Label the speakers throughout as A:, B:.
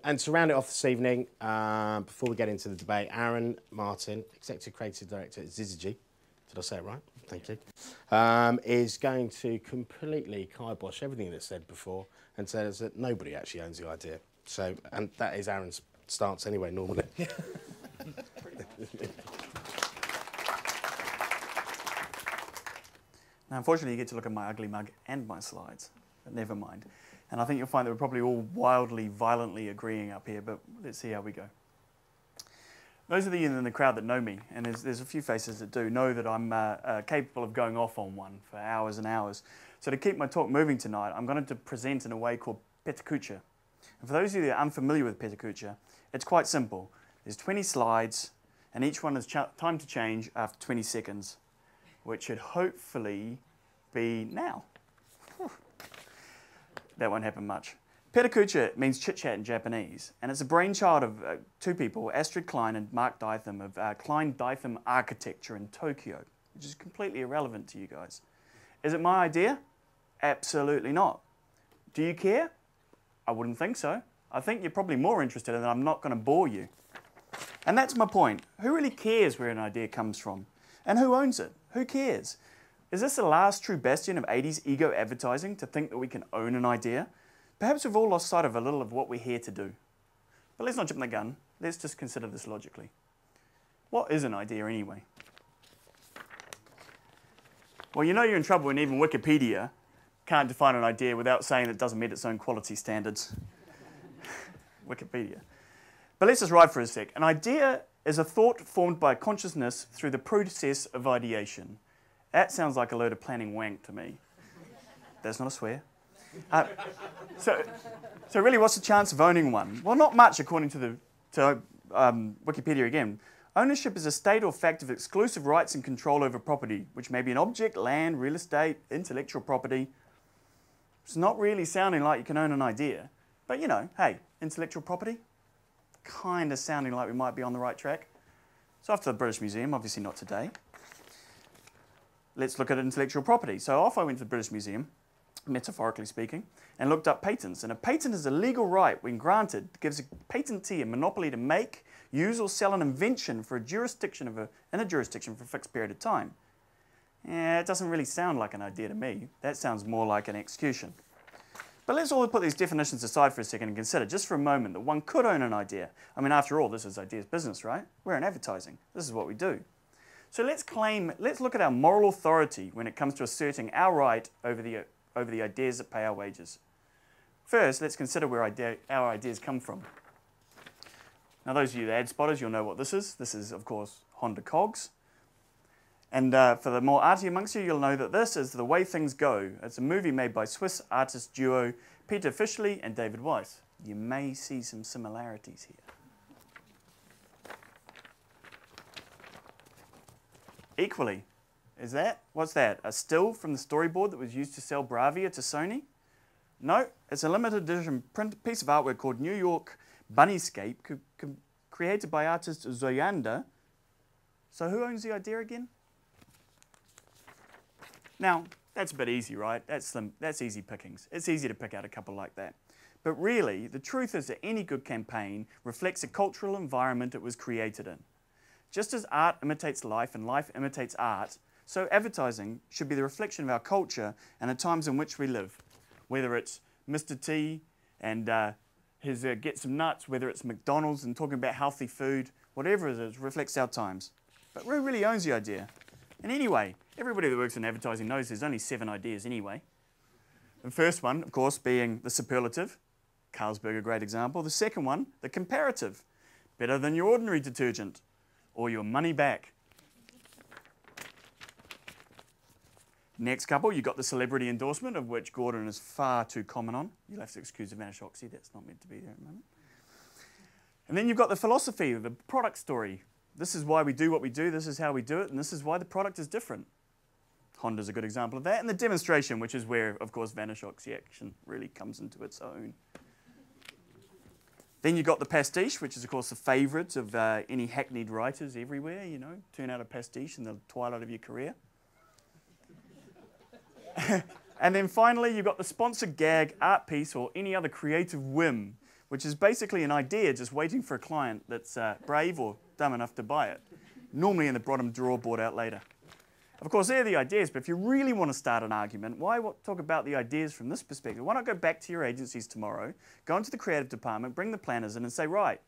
A: And to round it off this evening, before we get into the debate, Aaron Martin, Executive Creative Director at Syzygy, did I say it right? Thank you. Is going to completely kibosh everything that's said before and says that nobody actually owns the idea. So, and that is Aaron's stance anyway, normally.
B: Now, unfortunately, you get to look at my ugly mug and my slides, but never mind. And I think you'll find that we're probably all wildly, violently agreeing up here, but let's see how we go. Those of you in the crowd that know me, and there's a few faces that do, know that I'm capable of going off on one for hours and hours. So to keep my talk moving tonight, I'm going to present in a way called Petakucha. And for those of you that are unfamiliar with Petakucha, it's quite simple. There's 20 slides, and each one is time to change after 20 seconds, which should hopefully be now. Whew. That won't happen much. Petakucha means chit-chat in Japanese, and it's a brainchild of two people, Astrid Klein and Mark Dytham, of Klein Dytham Architecture in Tokyo, which is completely irrelevant to you guys. Is it my idea? Absolutely not. Do you care? I wouldn't think so. I think you're probably more interested in that I'm not going to bore you. And that's my point. Who really cares where an idea comes from? And who owns it? Who cares? Is this the last true bastion of 80s ego advertising to think that we can own an idea? Perhaps we've all lost sight of a little of what we're here to do. But let's not jump the gun. Let's just consider this logically. What is an idea anyway? Well, you know you're in trouble when even Wikipedia can't define an idea without saying it doesn't meet its own quality standards. Wikipedia. But let's just ride for a sec. An idea is a thought formed by consciousness through the process of ideation. That sounds like a load of planning wank to me. That's not a swear. So really, what's the chance of owning one? Well, not much, according to Wikipedia again. Ownership is a state or fact of exclusive rights and control over property, which may be an object, land, real estate, intellectual property. It's not really sounding like you can own an idea. But, you know, hey, intellectual property? Kind of sounding like we might be on the right track. So off to the British Museum, obviously not today. Let's look at intellectual property. So off I went to the British Museum, metaphorically speaking, and looked up patents. And a patent is a legal right when granted, gives a patentee a monopoly to make, use or sell an invention for a jurisdiction in a jurisdiction for a fixed period of time. Yeah, it doesn't really sound like an idea to me. That sounds more like an execution. But let's all put these definitions aside for a second and consider just for a moment that one could own an idea. I mean, after all, this is ideas business, right? We're in advertising. This is what we do. So let's look at our moral authority when it comes to asserting our right over the ideas that pay our wages. First, let's consider where our ideas come from. Now, those of you ad spotters, you'll know what this is. This is, of course, Honda Cogs. And for the more arty amongst you, you'll know that this is The Way Things Go. It's a movie made by Swiss artist duo Peter Fischli and David Weiss. You may see some similarities here. Equally, what's that? A still from the storyboard that was used to sell Bravia to Sony? No, it's a limited edition piece of artwork called New York Bunnyscape, created by artist Zoyanda. So who owns the idea again? Now, that's a bit easy, right? That's easy pickings. It's easy to pick out a couple like that. But really, the truth is that any good campaign reflects a cultural environment it was created in. Just as art imitates life and life imitates art, so advertising should be the reflection of our culture and the times in which we live. Whether it's Mr. T and his Get Some Nuts, whether it's McDonald's and talking about healthy food, whatever it is, reflects our times. But who really owns the idea? And anyway, everybody that works in advertising knows there's only 7 ideas anyway. The first one, of course, being the superlative. Carlsberg, a great example. The second one, the comparative. Better than your ordinary detergent. Or your money back. Next couple, you've got the celebrity endorsement, of which Gordon is far too common on. You'll have to excuse the Vanish Oxy, that's not meant to be there at the moment. And then you've got the philosophy, the product story. This is why we do what we do, this is how we do it, and this is why the product is different. Honda's a good example of that. And the demonstration, which is where, of course, Vanish Oxy action really comes into its own. Then you've got the pastiche, which is, of course, the favourite of any hackneyed writers everywhere, you know. Turn out a pastiche in the twilight of your career. And then finally, you've got the sponsored gag, art piece, or any other creative whim, which is basically an idea just waiting for a client that's brave or dumb enough to buy it, normally in the bottom drawer bought out later. Of course, they're the ideas, but if you really want to start an argument, why talk about the ideas from this perspective? Why not go back to your agencies tomorrow, go into the creative department, bring the planners in and say, right,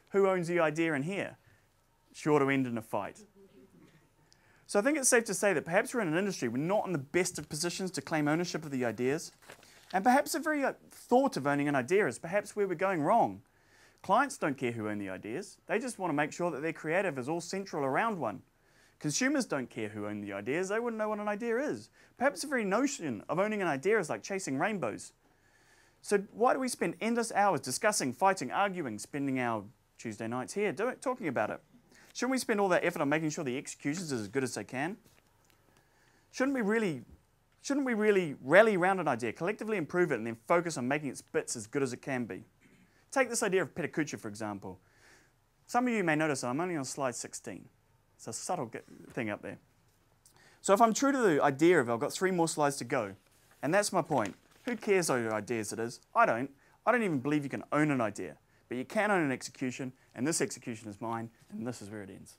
B: who owns the idea in here? Sure to end in a fight. So I think it's safe to say that perhaps we're in an industry we're not in the best of positions to claim ownership of the ideas. And perhaps the very thought of owning an idea is perhaps where we're going wrong. Clients don't care who own the ideas. They just want to make sure that their creative is all central around one. Consumers don't care who own the ideas. They wouldn't know what an idea is. Perhaps the very notion of owning an idea is like chasing rainbows. So why do we spend endless hours discussing, fighting, arguing, spending our Tuesday nights here talking about it? Shouldn't we spend all that effort on making sure the executions are as good as they can? Shouldn't we really rally around an idea, collectively improve it, and then focus on making its bits as good as it can be? Take this idea of Petacucha, for example. Some of you may notice I'm only on slide 16. It's a subtle thing up there. So if I'm true to the idea of I've got 3 more slides to go, and that's my point. Who cares what ideas it is? I don't. I don't even believe you can own an idea. But you can own an execution, and this execution is mine, and this is where it ends.